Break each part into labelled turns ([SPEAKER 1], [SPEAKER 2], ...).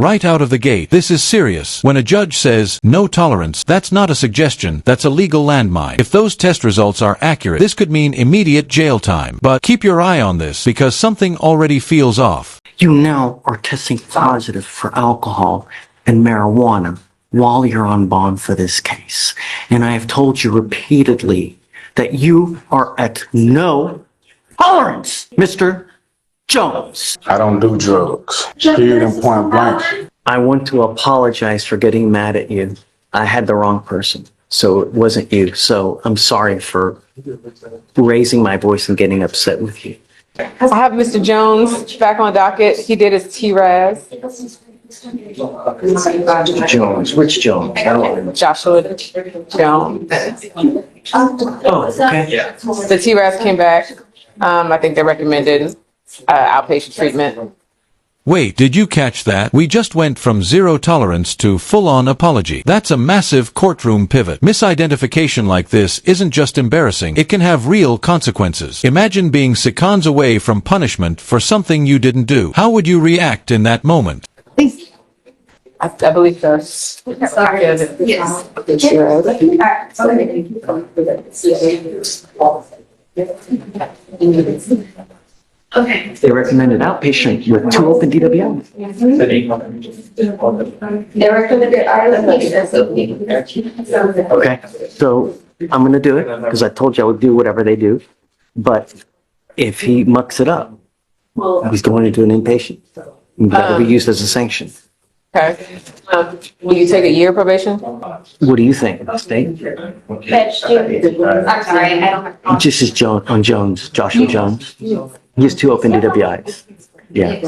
[SPEAKER 1] Right out of the gate, this is serious. When a judge says, no tolerance, that's not a suggestion, that's a legal landmine. If those test results are accurate, this could mean immediate jail time. But keep your eye on this, because something already feels off.
[SPEAKER 2] You now are testing positive for alcohol and marijuana while you're on bond for this case. And I have told you repeatedly that you are at no tolerance, Mr. Jones.
[SPEAKER 3] I don't do drugs. Period and point blank.
[SPEAKER 2] I want to apologize for getting mad at you. I had the wrong person, so it wasn't you. So I'm sorry for raising my voice and getting upset with you.
[SPEAKER 4] I have Mr. Jones back on docket. He did his TRAS.
[SPEAKER 2] Jones, which Jones? I don't know.
[SPEAKER 4] Joshua Jones.
[SPEAKER 2] Oh, okay.
[SPEAKER 4] The TRAS came back. I think they recommended outpatient treatment.
[SPEAKER 1] Wait, did you catch that? We just went from zero tolerance to full-on apology. That's a massive courtroom pivot. Misidentification like this isn't just embarrassing. It can have real consequences. Imagine being seconds away from punishment for something you didn't do. How would you react in that moment?
[SPEAKER 4] I believe so.
[SPEAKER 5] Sorry. Yes. Okay.
[SPEAKER 2] They recommended outpatient with 2 open DWIs.
[SPEAKER 5] They recommended
[SPEAKER 2] Okay, so I'm gonna do it because I told you I would do whatever they do. But if he mucks it up, he's going into an inpatient. That will be used as a sanction.
[SPEAKER 4] Okay. Will you take a year probation?
[SPEAKER 2] What do you think, state?
[SPEAKER 5] I'm sorry, I don't have.
[SPEAKER 2] This is Jones, Joshua Jones. He has 2 open DWIs. Yeah.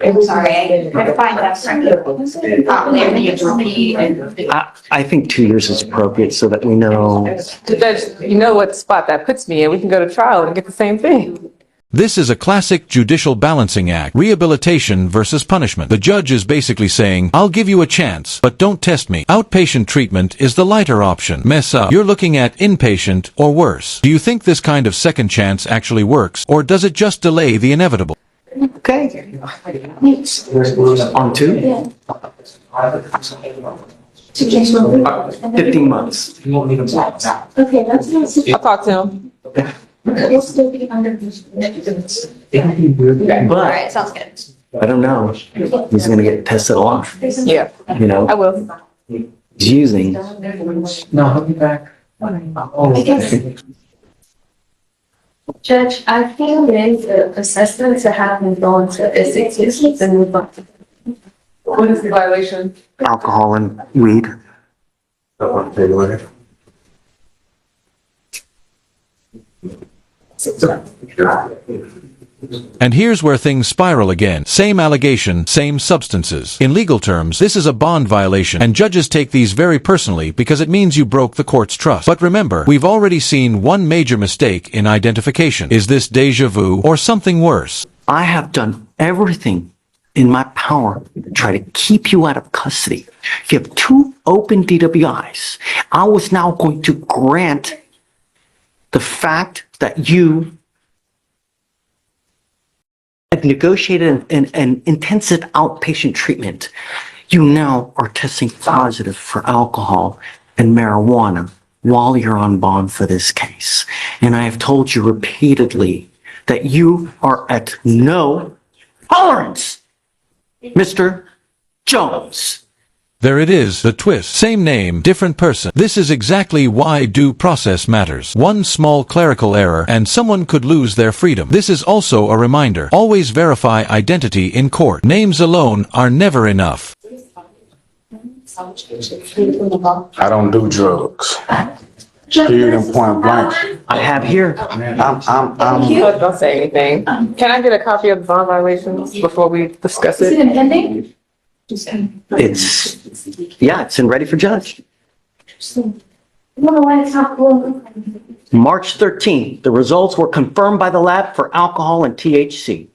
[SPEAKER 5] I'm sorry, I couldn't find that. Probably everything.
[SPEAKER 2] I think 2 years is appropriate so that we know.
[SPEAKER 4] Judge, you know what spot that puts me in. We can go to trial and get the same thing.
[SPEAKER 1] This is a classic judicial balancing act. Rehabilitation versus punishment. The judge is basically saying, I'll give you a chance, but don't test me. Outpatient treatment is the lighter option. Mess up. You're looking at inpatient or worse. Do you think this kind of second chance actually works, or does it just delay the inevitable?
[SPEAKER 2] Okay. On 2? 15 months.
[SPEAKER 5] Okay, that's not.
[SPEAKER 4] I'll talk to him.
[SPEAKER 5] It'll still be under. All
[SPEAKER 2] But
[SPEAKER 5] right, sounds good.
[SPEAKER 2] I don't know. He's gonna get tested a lot,
[SPEAKER 4] Yeah,
[SPEAKER 2] you know?
[SPEAKER 4] I will.
[SPEAKER 2] He's using.
[SPEAKER 6] No, I'll be back.
[SPEAKER 5] I guess. Judge, I feel the assessment to have him go into physics and move on.
[SPEAKER 4] What is the violation?
[SPEAKER 2] Alcohol and weed.
[SPEAKER 1] And here's where things spiral again. Same allegation, same substances. In legal terms, this is a bond violation, and judges take these very personally because it means you broke the court's trust. But remember, we've already seen one major mistake in identification. Is this déjà vu or something worse?
[SPEAKER 2] I have done everything in my power to try to keep you out of custody. You have 2 open DWIs. I was now going to grant the fact that you have negotiated an intensive outpatient treatment. You now are testing positive for alcohol and marijuana while you're on bond for this case. And I have told you repeatedly that you are at no tolerance, Mr. Jones.
[SPEAKER 1] There it is, the twist. Same name, different person. This is exactly why due process matters. One small clerical error and someone could lose their freedom. This is also a reminder. Always verify identity in court. Names alone are never enough.
[SPEAKER 3] I don't do drugs. Period and point blank.
[SPEAKER 2] I have here.
[SPEAKER 4] Don't say anything. Can I get a copy of the bond violations before we discuss
[SPEAKER 5] Is it
[SPEAKER 4] it?
[SPEAKER 5] impending?
[SPEAKER 2] It's in ready for judge.
[SPEAKER 5] I don't know why it's not cool.
[SPEAKER 2] March 13th, the results were confirmed by the lab for alcohol and THC.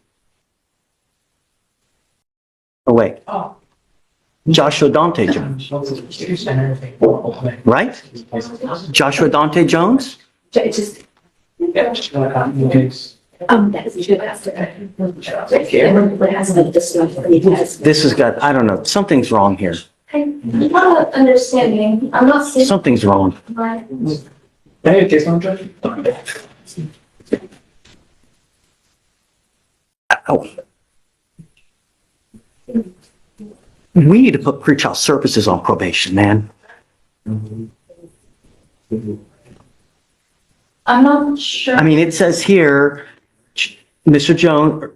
[SPEAKER 2] Oh, wait. Joshua Dante Jones, right? Joshua Dante Jones?
[SPEAKER 5] It just. That's true. It has been discussed.
[SPEAKER 2] This has got, I don't know, something's wrong here.
[SPEAKER 5] I'm not understanding. I'm not saying.
[SPEAKER 2] Something's wrong.
[SPEAKER 5] Right.
[SPEAKER 6] Hey, case on judge.
[SPEAKER 2] Oh. We need to put pretrial services on probation, man.
[SPEAKER 5] I'm not sure.
[SPEAKER 2] I mean, it says here, Mr. Jones,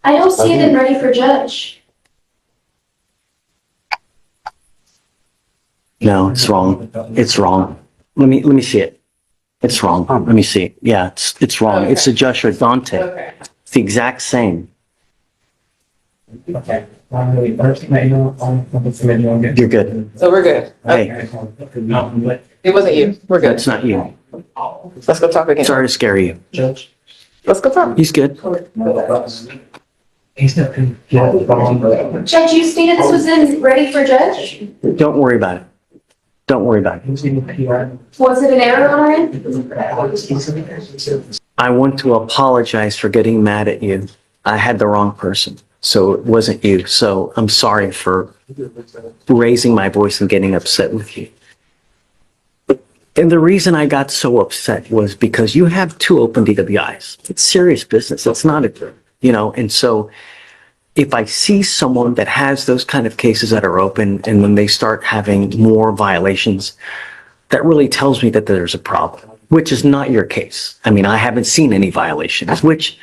[SPEAKER 5] I don't see it in Ready for Judge.
[SPEAKER 2] no, it's wrong. It's wrong. Let me see it. It's wrong. Let me see it. Yeah, it's wrong. It's a Joshua Dante.
[SPEAKER 4] Okay.
[SPEAKER 2] It's the exact same.
[SPEAKER 6] Okay. You're
[SPEAKER 2] You're good.
[SPEAKER 4] So we're good.
[SPEAKER 2] Hey,
[SPEAKER 4] It wasn't you. We're good.
[SPEAKER 2] that's not you.
[SPEAKER 4] Let's go talk again.
[SPEAKER 2] Sorry to scare you.
[SPEAKER 6] Judge.
[SPEAKER 4] Let's go talk.
[SPEAKER 2] He's good.
[SPEAKER 6] He's not gonna get the bond.
[SPEAKER 5] Judge, you stated this was in Ready for Judge?
[SPEAKER 2] Don't worry about it. Don't worry about it.
[SPEAKER 6] Who's in the PR?
[SPEAKER 5] Was it an error on our end?
[SPEAKER 2] I want to apologize for getting mad at you. I had the wrong person, so it wasn't you. So I'm sorry for raising my voice and getting upset with you. And the reason I got so upset was because you have two open DWIs. It's serious business. It's not a, and so if I see someone that has those kind of cases that are open and then they start having more violations, that really tells me that there's a problem, which is not your case. I mean, I haven't seen any violations, which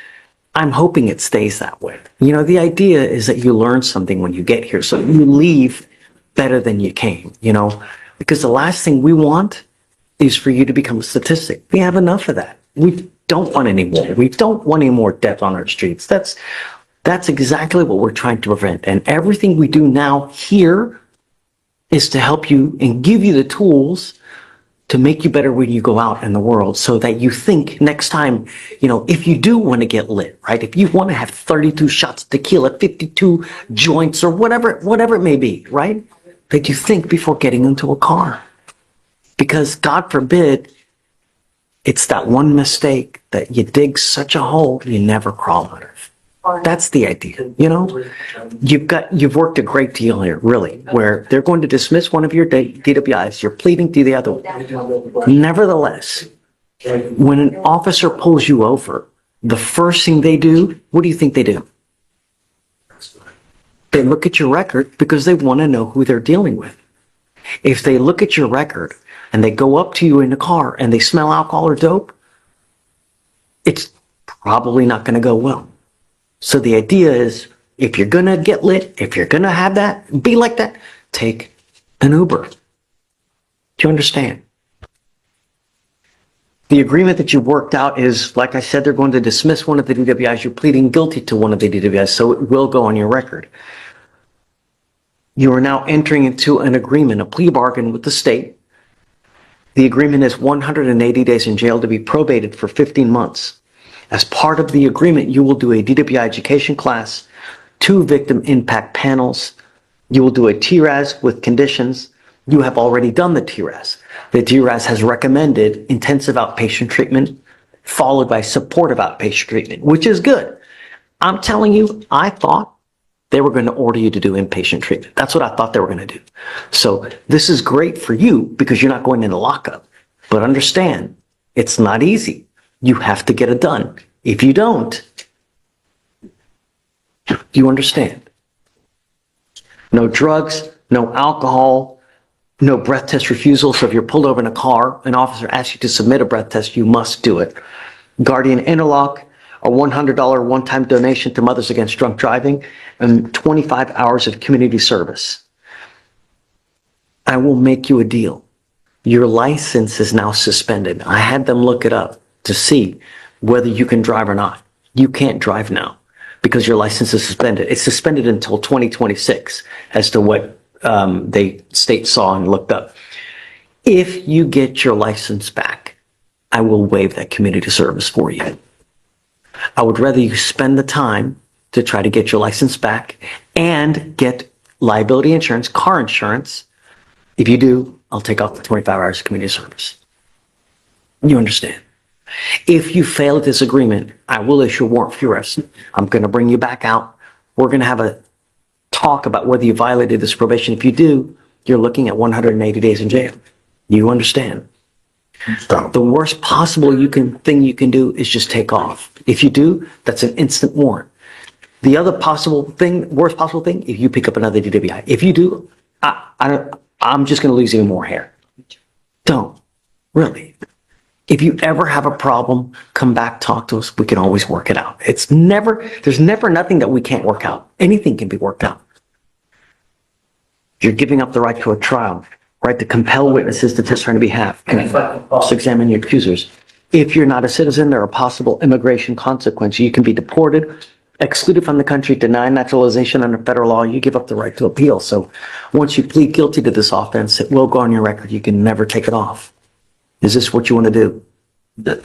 [SPEAKER 2] I'm hoping it stays that way. The idea is that you learn something when you get here, so you leave better than you came, because the last thing we want is for you to become a statistic. We have enough of that. We don't want any more. We don't want any more death on our streets. That's exactly what we're trying to prevent. And everything we do now here is to help you and give you the tools to make you better when you go out in the world, so that you think next time, if you do want to get lit, right? If you want to have 32 shots of tequila, 52 joints, or whatever it may be, right? That you think before getting into a car. Because God forbid, it's that one mistake that you dig such a hole you never crawl out of. That's the idea, You've worked a great deal here, really, where they're going to dismiss one of your DWIs, you're pleading to the other one. Nevertheless, when an officer pulls you over, the first thing they do, what do you think they do? They look at your record because they want to know who they're dealing with. If they look at your record and they go up to you in the car and they smell alcohol or dope, it's probably not going to go well. So the idea is, if you're going to get lit, if you're going to have that, be like that, take an Uber. Do you understand? The agreement that you worked out is, like I said, they're going to dismiss one of the DWIs. You're pleading guilty to one of the DWIs, so it will go on your record. You are now entering into an agreement, a plea bargain with the state. The agreement is 180 days in jail to be probated for 15 months. As part of the agreement, you will do a DWI education class, 2 victim impact panels. You will do a TRAS with conditions. You have already done the TRAS. The TRAS has recommended intensive outpatient treatment, followed by supportive outpatient treatment, which is good. I'm telling you, I thought they were going to order you to do inpatient treatment. That's what I thought they were going to do. So this is great for you because you're not going into lockup. But understand, it's not easy. You have to get it done. If you don't, you understand. No drugs, no alcohol, no breath test refusal. So if you're pulled over in a car, an officer asks you to submit a breath test, you must do it. Guardian interlock, a $100 one-time donation to Mothers Against Drunk Driving, and 25 hours of community service. I will make you a deal. Your license is now suspended. I had them look it up to see whether you can drive or not. You can't drive now because your license is suspended. It's suspended until 2026 as to what the state saw and looked up. If you get your license back, I will waive that community service for you. I would rather you spend the time to try to get your license back and get liability insurance, car insurance. If you do, I'll take off the 25 hours of community service. You understand? If you fail at this agreement, I will issue a warrant for your arrest. I'm going to bring you back out. We're going to have a talk about whether you violated this probation. If you do, you're looking at 180 days in jail. You understand?
[SPEAKER 3] Stop.
[SPEAKER 2] The worst possible thing you can do is just take off. If you do, that's an instant warrant. The other worst possible thing, if you pick up another DWI. If you do, I'm just going to lose even more hair. Don't. Really. If you ever have a problem, come back, talk to us. We can always work it out. There's never nothing that we can't work out. Anything can be worked out. You're giving up the right to a trial, right to compel witnesses to testify on your behalf, and cross-examine your accusers. If you're not a citizen, there are possible immigration consequences. You can be deported, excluded from the country, denied naturalization under federal law. You give up the right to appeal. So once you plead guilty to this offense, it will go on your record. You can never take it off. Is this what you want to do?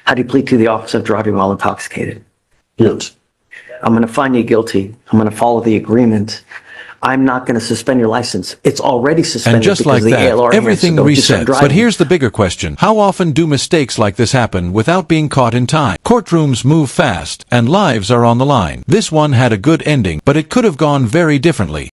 [SPEAKER 2] How do you plead to the offense of driving while intoxicated?
[SPEAKER 3] Guilty.
[SPEAKER 1] I'm going to find you guilty. I'm going to follow the agreement. I'm not going to suspend your license. It's already suspended.
[SPEAKER 7] And just
[SPEAKER 1] because
[SPEAKER 7] like
[SPEAKER 1] the
[SPEAKER 7] that,
[SPEAKER 1] ALR
[SPEAKER 7] everything
[SPEAKER 1] has to go just start
[SPEAKER 7] resets.
[SPEAKER 1] driving.
[SPEAKER 7] But here's the bigger question. How often do mistakes like this happen without being caught in time? Courtrooms move fast, and lives are on the line. This one had a good ending, but it could have gone very differently.